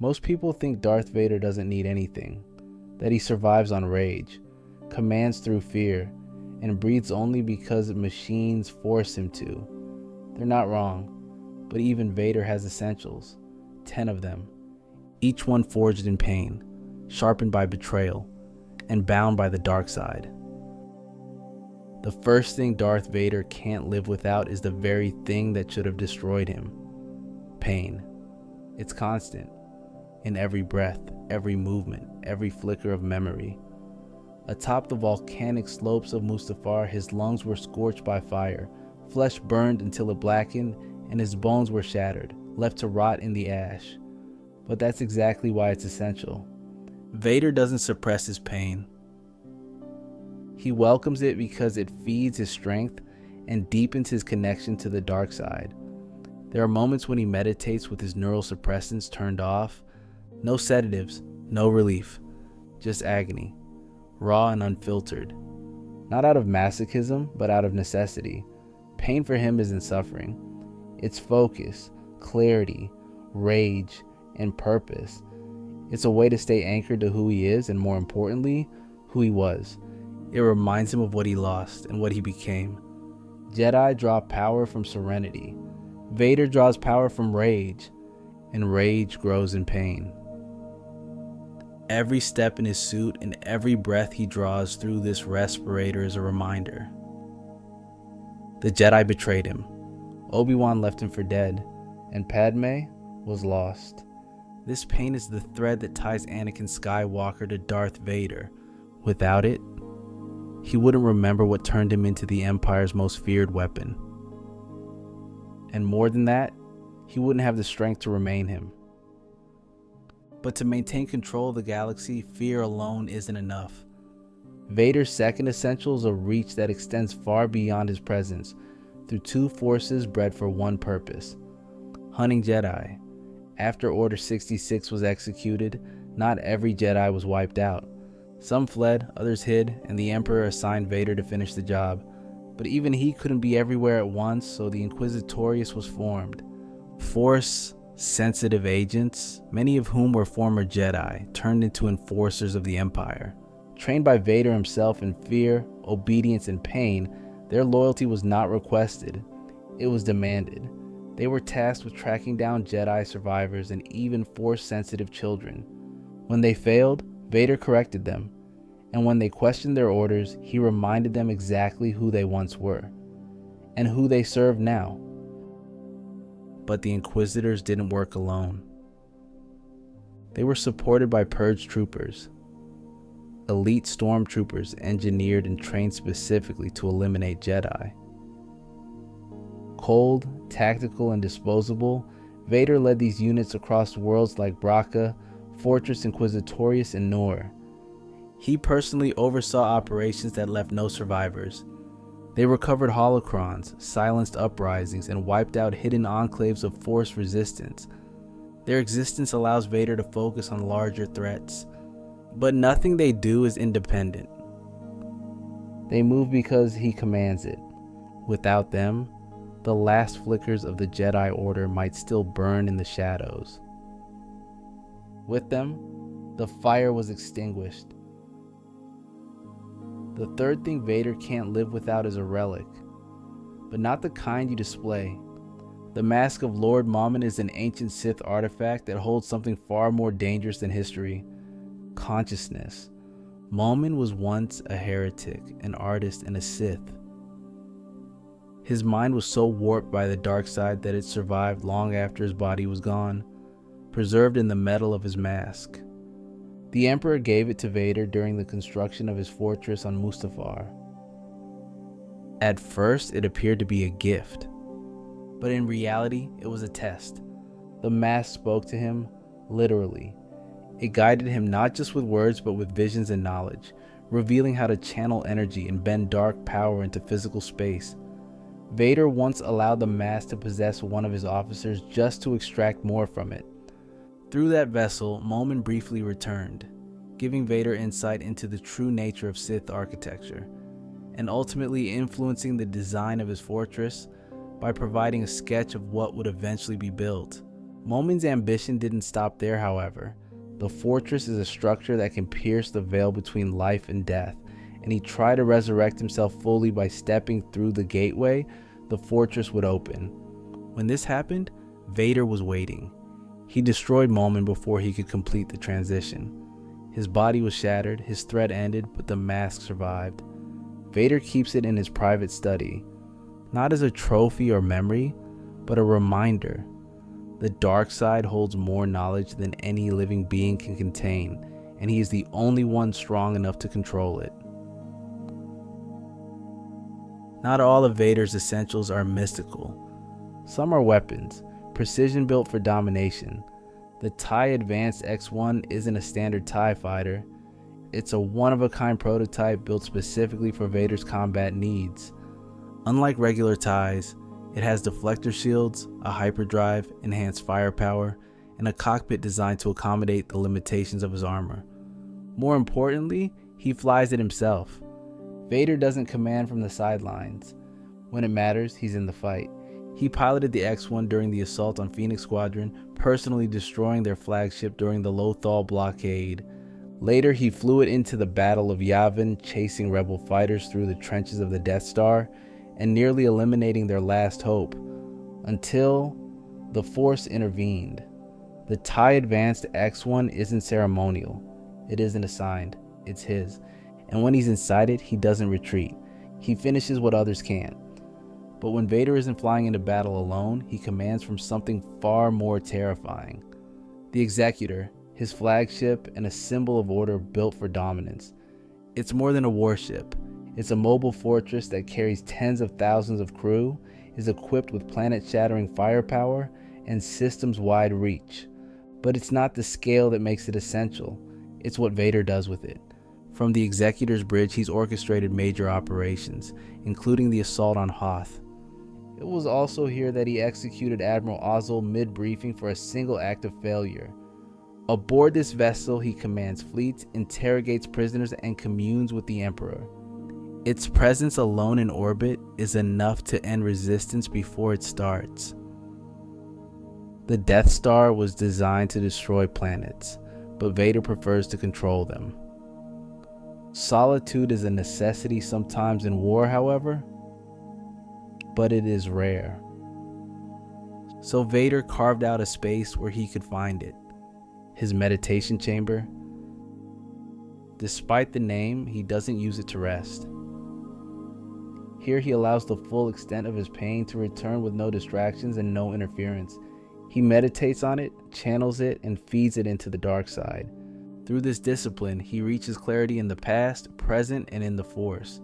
Most people think Darth Vader doesn't need anything, that he survives on rage, commands through fear, and breathes only because machines force him to. They're not wrong, but even Vader has essentials, 10 of them, each one forged in pain, sharpened by betrayal, and bound by the dark side. The first thing Darth Vader can't live without is the very thing that should have destroyed him: pain. It's constant, in every breath, every movement, every flicker of memory. Atop the volcanic slopes of Mustafar, his lungs were scorched by fire, flesh burned until it blackened, and his bones were shattered, left to rot in the ash. But that's exactly why it's essential. Vader doesn't suppress his pain. He welcomes it because it feeds his strength and deepens his connection to the dark side. There are moments when he meditates with his neural suppressants turned off. No sedatives, no relief, just agony, raw and unfiltered. Not out of masochism, but out of necessity. Pain for him isn't suffering. It's focus, clarity, rage, and purpose. It's a way to stay anchored to who he is and, more importantly, who he was. It reminds him of what he lost and what he became. Jedi draw power from serenity. Vader draws power from rage, and rage grows in pain. Every step in his suit and every breath he draws through this respirator is a reminder. The Jedi betrayed him. Obi-Wan left him for dead, and Padme was lost. This pain is the thread that ties Anakin Skywalker to Darth Vader. Without it, he wouldn't remember what turned him into the Empire's most feared weapon. And more than that, he wouldn't have the strength to remain him. But to maintain control of the galaxy, fear alone isn't enough. Vader's second essential is a reach that extends far beyond his presence, through two forces bred for one purpose: hunting Jedi. After Order 66 was executed, not every Jedi was wiped out. Some fled, others hid, and the Emperor assigned Vader to finish the job. But even he couldn't be everywhere at once, so the Inquisitorius was formed. Force-sensitive agents, many of whom were former Jedi, turned into enforcers of the Empire. Trained by Vader himself in fear, obedience, and pain, their loyalty was not requested, it was demanded. They were tasked with tracking down Jedi survivors and even Force-sensitive children. When they failed, Vader corrected them, and when they questioned their orders, he reminded them exactly who they once were, and who they serve now. But the Inquisitors didn't work alone. They were supported by Purge troopers, elite stormtroopers engineered and trained specifically to eliminate Jedi. Cold, tactical, and disposable, Vader led these units across worlds like Bracca, Fortress Inquisitorius, and Noor. He personally oversaw operations that left no survivors. They recovered holocrons, silenced uprisings, and wiped out hidden enclaves of Force resistance. Their existence allows Vader to focus on larger threats. But nothing they do is independent. They move because he commands it. Without them, the last flickers of the Jedi Order might still burn in the shadows. With them, the fire was extinguished. The third thing Vader can't live without is a relic, but not the kind you display. The Mask of Lord Mammon is an ancient Sith artifact that holds something far more dangerous than history: consciousness. Mammon was once a heretic, an artist, and a Sith. His mind was so warped by the dark side that it survived long after his body was gone, preserved in the metal of his mask. The Emperor gave it to Vader during the construction of his fortress on Mustafar. At first, it appeared to be a gift, but in reality, it was a test. The mask spoke to him, literally. It guided him not just with words, but with visions and knowledge, revealing how to channel energy and bend dark power into physical space. Vader once allowed the mask to possess one of his officers just to extract more from it. Through that vessel, Mammon briefly returned, giving Vader insight into the true nature of Sith architecture, and ultimately influencing the design of his fortress by providing a sketch of what would eventually be built. Momin's ambition didn't stop there, however. The fortress is a structure that can pierce the veil between life and death, and he tried to resurrect himself fully by stepping through the gateway the fortress would open. When this happened, Vader was waiting. He destroyed Momin before he could complete the transition. His body was shattered, his threat ended, but the mask survived. Vader keeps it in his private study, not as a trophy or memory, but a reminder. The dark side holds more knowledge than any living being can contain, and he is the only one strong enough to control it. Not all of Vader's essentials are mystical. Some are weapons, precision built for domination. The TIE Advanced X-1 isn't a standard TIE fighter. It's a one-of-a-kind prototype built specifically for Vader's combat needs. Unlike regular TIEs, it has deflector shields, a hyperdrive, enhanced firepower, and a cockpit designed to accommodate the limitations of his armor. More importantly, he flies it himself. Vader doesn't command from the sidelines. When it matters, he's in the fight. He piloted the X-1 during the assault on Phoenix Squadron, personally destroying their flagship during the Lothal blockade. Later, he flew it into the Battle of Yavin, chasing rebel fighters through the trenches of the Death Star and nearly eliminating their last hope, until the Force intervened. The TIE Advanced X-1 isn't ceremonial. It isn't assigned. It's his. And when he's inside it, he doesn't retreat. He finishes what others can't. But when Vader isn't flying into battle alone, he commands from something far more terrifying. The Executor, his flagship and a symbol of order built for dominance. It's more than a warship. It's a mobile fortress that carries tens of thousands of crew, is equipped with planet-shattering firepower, and systems-wide reach. But it's not the scale that makes it essential. It's what Vader does with it. From the Executor's bridge, he's orchestrated major operations, including the assault on Hoth. It was also here that he executed Admiral Ozzel mid-briefing for a single act of failure. Aboard this vessel, he commands fleets, interrogates prisoners, and communes with the Emperor. Its presence alone in orbit is enough to end resistance before it starts. The Death Star was designed to destroy planets, but Vader prefers to control them. Solitude is a necessity sometimes in war, however, but it is rare. So Vader carved out a space where he could find it. His meditation chamber. Despite the name, he doesn't use it to rest. Here he allows the full extent of his pain to return with no distractions and no interference. He meditates on it, channels it, and feeds it into the dark side. Through this discipline, he reaches clarity in the past, present, and in the Force.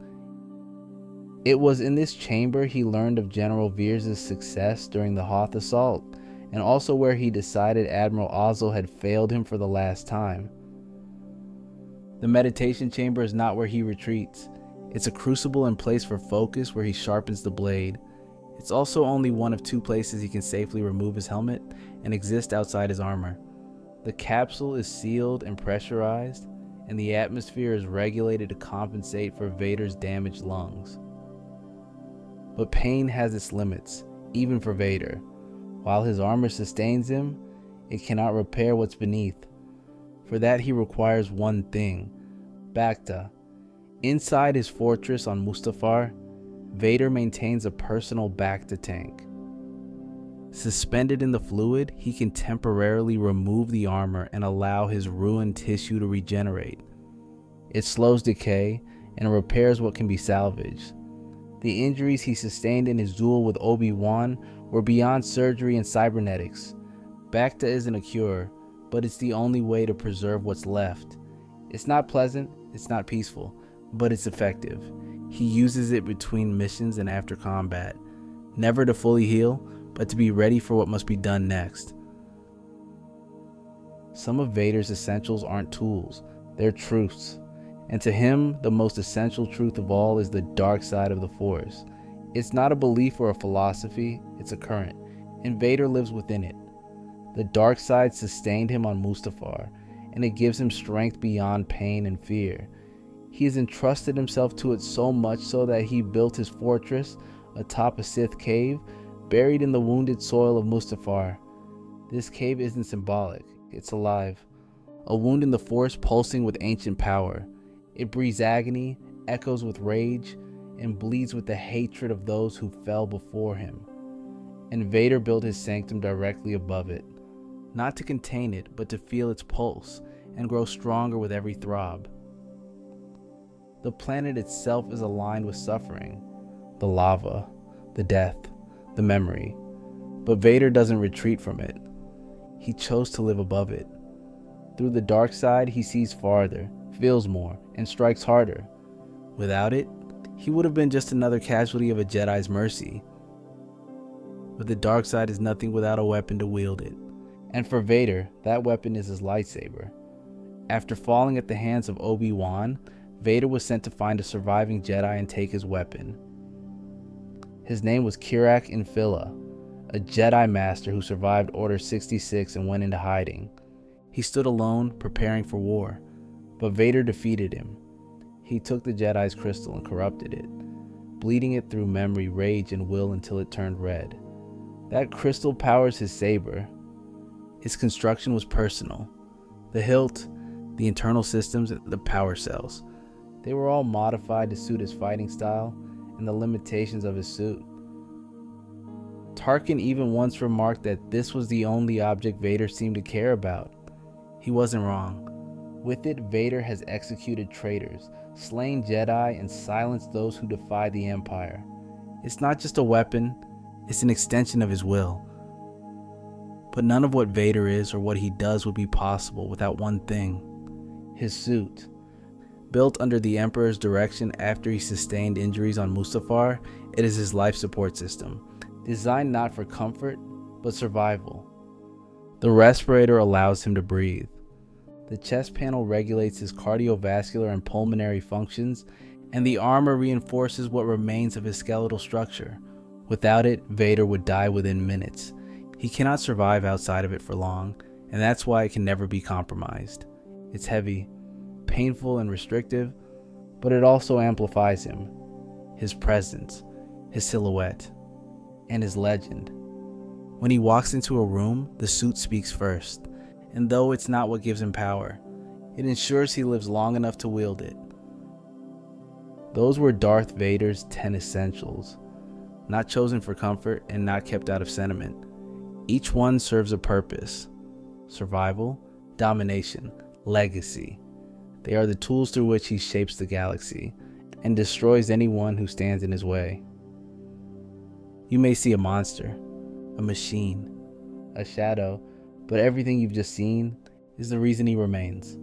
It was in this chamber he learned of General Veers' success during the Hoth assault, and also where he decided Admiral Ozzel had failed him for the last time. The meditation chamber is not where he retreats. It's a crucible and place for focus where he sharpens the blade. It's also only one of two places he can safely remove his helmet and exist outside his armor. The capsule is sealed and pressurized, and the atmosphere is regulated to compensate for Vader's damaged lungs. But pain has its limits, even for Vader. While his armor sustains him, it cannot repair what's beneath. For that he requires one thing, Bacta. Inside his fortress on Mustafar, Vader maintains a personal Bacta tank. Suspended in the fluid, he can temporarily remove the armor and allow his ruined tissue to regenerate. It slows decay and repairs what can be salvaged. The injuries he sustained in his duel with Obi-Wan were beyond surgery and cybernetics. Bacta isn't a cure, but it's the only way to preserve what's left. It's not pleasant, it's not peaceful, but it's effective. He uses it between missions and after combat, never to fully heal, but to be ready for what must be done next. Some of Vader's essentials aren't tools, they're truths. And to him, the most essential truth of all is the dark side of the Force. It's not a belief or a philosophy, it's a current, and Vader lives within it. The dark side sustained him on Mustafar, and it gives him strength beyond pain and fear. He has entrusted himself to it so much so that he built his fortress atop a Sith cave, buried in the wounded soil of Mustafar. This cave isn't symbolic, it's alive. A wound in the Force pulsing with ancient power. It breathes agony, echoes with rage, and bleeds with the hatred of those who fell before him. And Vader built his sanctum directly above it, not to contain it, but to feel its pulse and grow stronger with every throb. The planet itself is aligned with suffering, the lava, the death, the memory. But Vader doesn't retreat from it. He chose to live above it. Through the dark side, he sees farther, feels more, and strikes harder. Without it, he would have been just another casualty of a Jedi's mercy. But the dark side is nothing without a weapon to wield it. And for Vader, that weapon is his lightsaber. After falling at the hands of Obi-Wan, Vader was sent to find a surviving Jedi and take his weapon. His name was Kirak Infila, a Jedi Master who survived Order 66 and went into hiding. He stood alone, preparing for war, but Vader defeated him. He took the Jedi's crystal and corrupted it, bleeding it through memory, rage, and will until it turned red. That crystal powers his saber. Its construction was personal. The hilt, the internal systems, the power cells. They were all modified to suit his fighting style and the limitations of his suit. Tarkin even once remarked that this was the only object Vader seemed to care about. He wasn't wrong. With it, Vader has executed traitors, slain Jedi, and silenced those who defy the Empire. It's not just a weapon, it's an extension of his will. But none of what Vader is or what he does would be possible without one thing: his suit. Built under the Emperor's direction after he sustained injuries on Mustafar, it is his life support system, designed not for comfort, but survival. The respirator allows him to breathe. The chest panel regulates his cardiovascular and pulmonary functions, and the armor reinforces what remains of his skeletal structure. Without it, Vader would die within minutes. He cannot survive outside of it for long, and that's why it can never be compromised. It's heavy, painful, and restrictive, but it also amplifies him, his presence, his silhouette, and his legend. When he walks into a room, the suit speaks first, and though it's not what gives him power, it ensures he lives long enough to wield it. Those were Darth Vader's 10 essentials, not chosen for comfort and not kept out of sentiment. Each one serves a purpose: survival, domination, legacy. They are the tools through which he shapes the galaxy and destroys anyone who stands in his way. You may see a monster, a machine, a shadow, but everything you've just seen is the reason he remains.